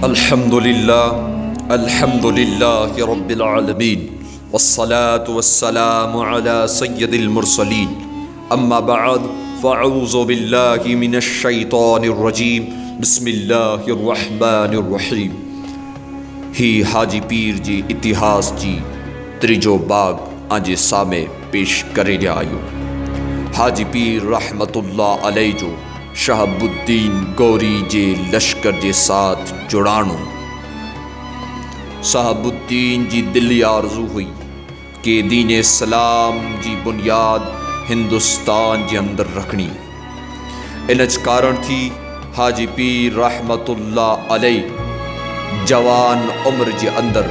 अल्हम्दुलिल्लाह अल्हम्दुलिल्लाहि रब्बिल आलमीन वस्सलातु वस्सलामु अला सय्यदिल मुरसलीन अम्मा बअद फ़अऊज़ु बिल्लाहि मिनश शैतानिर रजीम बिस्मिल्लाहिर रहमानिर रहीम। ही हाजी पीर जी इतिहास जी त्रिजो बाग आजे सामे पेश करे आयो। हाजी पीर रहमतुल्लाह अलैह जो शहाबुद्दीन गौरी जे लश्कर जे साथ जुड़ाणो। शहाबुद्दीन जी दिली आरज़ू हुई कि दीन इस्लाम जी बुनियाद हिंदुस्तान जे अंदर रखनी। इनज कारण थी हाजी पीर रहमतुल्लाह अलैह जवान उम्र जे अंदर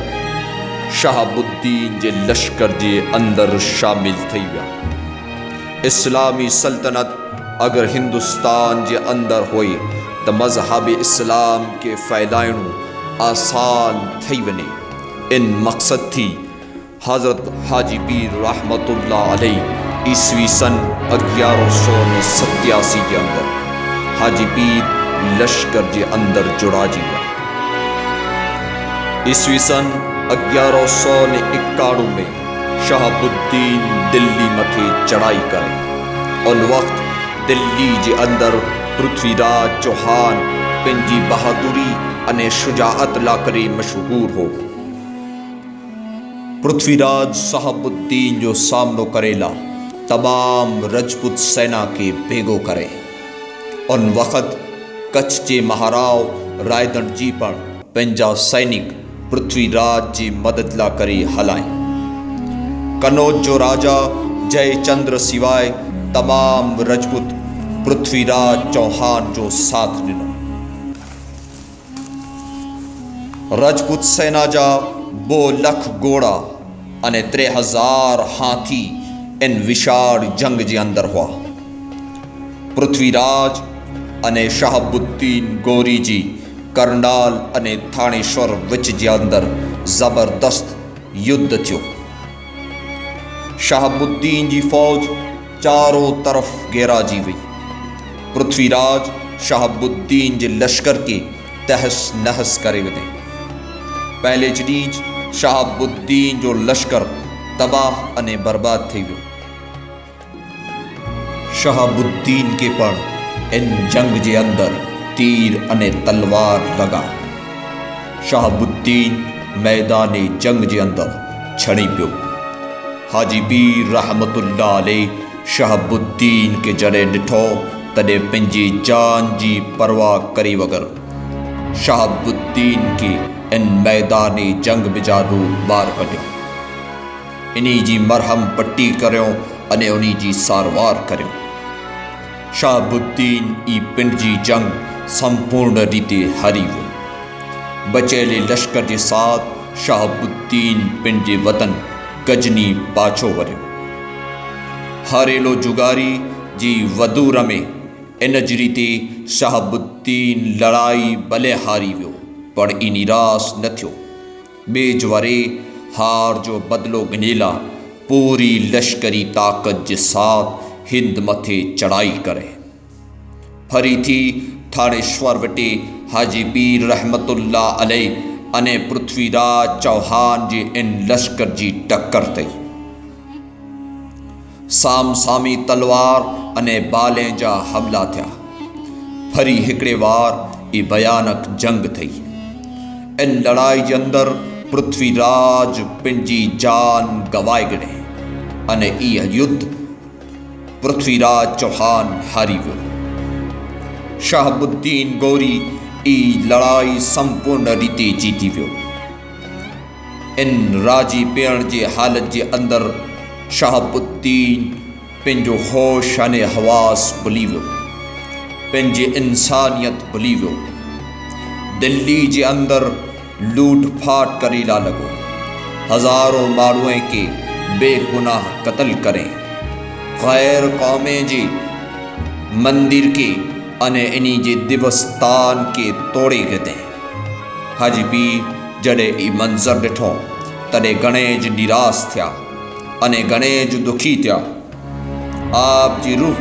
शहाबुद्दीन जे लश्कर जे अंदर शामिल थी विया। इस्लामी सल्तनत अगर हिंदुस्तान जे अंदर होए तो मजहब इस्लाम के फैलाइणो आसान थी वने। इन मकसद थी हज़रत हाजी पीर रहमतुल्लाह अलैह ईस्वी सन 1187 के अंदर हाजी पीर लश्कर जे अंदर जुड़ा जी विया। ईस्वी सन 1191 में शहाबुद्दीन दिल्ली मथे चढ़ाई करे। उन वक्त दिल्ली जे अंदर पृथ्वीराज चौहान पंहिंजी बहादुरी अने शुजाअत ला करे मशहूर हो। पृथ्वीराज शहाबुद्दीन जो सामनो करेला तमाम रजपूत सेना के भेगो करे। उन वक्त कच्छ जे महाराव रायदड़ जी पण पंहिंजा सैनिक पृथ्वीराज जी मदद ला करे हलाए। कनौज जो राजा जयचंद्र सिवाय तमाम रजपूत पृथ्वीराज चौहान जो साथ दिनो। रजपूत सेना जा 2 लख घोड़ा अने 3000 हाथी इन विशाल जंग जे अंदर हुआ। पृथ्वीराज अने शहाबुद्दीन गौरी जी करनाल अने थानेश्वर विच जे अंदर जबरदस्त युद्ध थियो। शहाबुद्दीन जी फौज चारों तरफ घेरा जी हुई। पृथ्वीराज शहाबुद्दीन जे लश्कर के तहस नहस करे वने। पहले जडीज शहाबुद्दीन जो लश्कर तबाह अने बर्बाद थी वियो। शहाबुद्दीन के पण इन जंग जे अंदर तीर अने तलवार लगा। शहाबुद्दीन मैदाने जंग जे अंदर छड़ी पियो। हाजी पीर रहमतुल्लाह अलैह शहाबुद्दीन के जड़े ॾिठो तॾहिं पंहिंजी जान जी परवाह करे वगर शहाबुद्दीन के इन मैदानी जंग बिजारू बार कढियो। इन्ही जी मरहम पट्टी करियो अने उन्ही जी सारवार करियो। शहाबुद्दीन ई पिंड जी जंग संपूर्ण रीते हारी वियो। बचेले लश्कर जे साथ शहाबुद्दीन पिंड जे वतन गजनी पाछो वरियो। हारेलो जुगारी जी वदूर में इन जी रीते शहाबुद्दीन लड़ाई भले हारी वियो पर ई निराश न थियो। बेजवारे हार जो बदलो गिनेला पूरी लश्करी ताकत जे साथ हिंद मथे चढ़ाई करे। फरी थी थानेश्वर वटे हाजी पीर रहमतुल्लाह अलैह अने पृथ्वीराज चौहान जे इन लश्कर जी टक्कर थी। साम सामी तलवार अने बाले जा हमला थिया। फरी हिकड़े वार ई भयानक जंग थी। इन लड़ाई जे अंदर पृथ्वीराज पंहिंजी जान गवाए गणे अने इह युद्ध पृथ्वीराज चौहान हारी वियो। शहाबुद्दीन गौरी ई लड़ाई संपूर्ण रीते जीती वियो। इन राजी पियण जे हालत जे अंदर शहाबुद्दीन पंहिंजो होश अने हवास भुली वियो। पंहिंजी इंसानियत भुली वियो। दिल्ली जे अंदर लूट फाट करेला लॻो। हज़ारों माण्हूअ के बेगुनाह क़त्ल करें। गैर क़ौमें जे मंदिर के अने इन्ही जे दिवस्तान के तोड़े गदे। हाजी पीर जॾहिं ई मंज़र ॾिठो तॾहिं गणेश निराश थिया अने गणेश दुखी थिया। आप जी रूह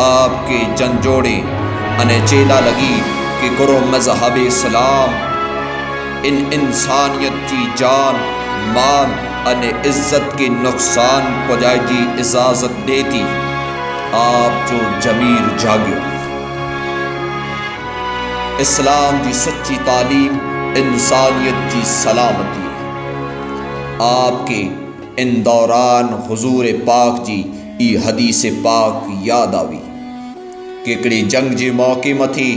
आपके जंजोड़े अने चेला लगी कि करो मजहब इस्लाम इन इंसानियत की जान मान अने इज्जत के नुकसान पहुँचाए जी इजाज़त देती आप जो जमीर जागियो। इस्लाम की सच्ची तालीम इंसानियत की सलामती आपके इन दौरान हुजूर पाक जी ई हदीस पाक याद आवी केकड़ी जंग जे मौके मथी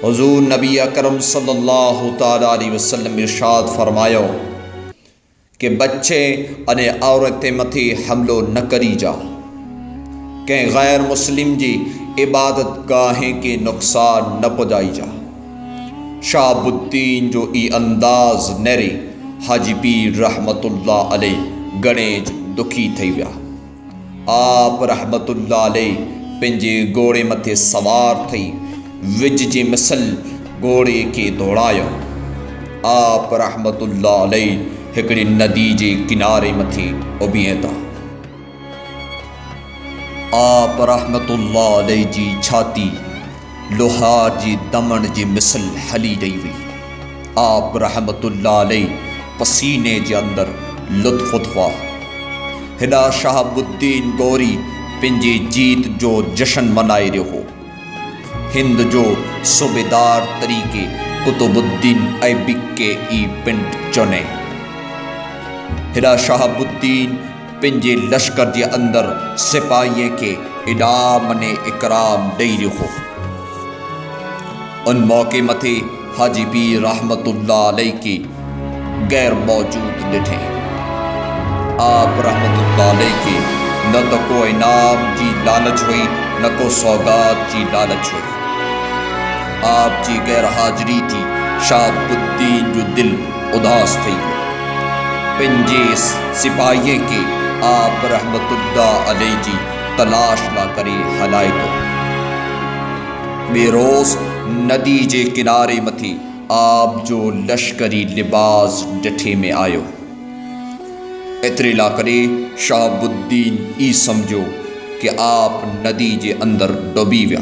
हुजूर नबी अकरम सल्लल्लाहु ताला अलैहि वसल्लम इरशाद फरमायो कि बच्चे अने औरतें मथे हमलो न करी जा के गैर मुस्लिम जी इबादत गाहें के नुकसान न पहुँचाई जा। शहाबुद्दीन जो ई अंदाज नेरे हाजी पीर रहमतुल्लाह अलैह गणेश दुखी थी विया। आप रहमतुल्लाह अलैह पंहिंजे घोड़े मथे सवार थी विज जे मिसल घोड़े के दौड़ायो। आप रहमतुल्लाह अलैह हिकड़ी नदी जे किनारे मथे उबीह था। आप रहमतुल्लाह अलैह जी छाती लोहार जी दमन जी मिसल हली रही हुई। आप रहमतुल्लाह अलैह पसीने जे अंदर लुत्फ उठवा। हिना शहाबुद्दीन गौरी पंहिंजे जीत जो जश्न मनाए रहियो हो। हिंद जो सूबेदार तरीके कुतुबुद्दीन ऐबिक के ई पिंड चुने। हिरा शहाबुद्दीन पंहिंजे लश्कर के अंदर सिपाही के इनाम ने इकराम दई रहियो हो। उन मौके मथे हाजी पीर रहमतुल्लाह अलैह की गैर मौजूद डिठे। आप रहमतुल्लाह अलैह के न तो को इनाम की लालच हुई न को सौगात की लालच हुई। आप जी गैर हाजरी थी शहाबुद्दीन जो दिल उदास थी पंजे सिपाही के आप रहमतुल्लाह अलैह जी तलाश ला करे हलाए तो बेरोज नदी जे किनारे मथी आप जो लश्करी लिबास डिठे में आयो। एतरे ला करे शहाबुद्दीन ई समझो कि आप नदी जे अंदर डुबी विया।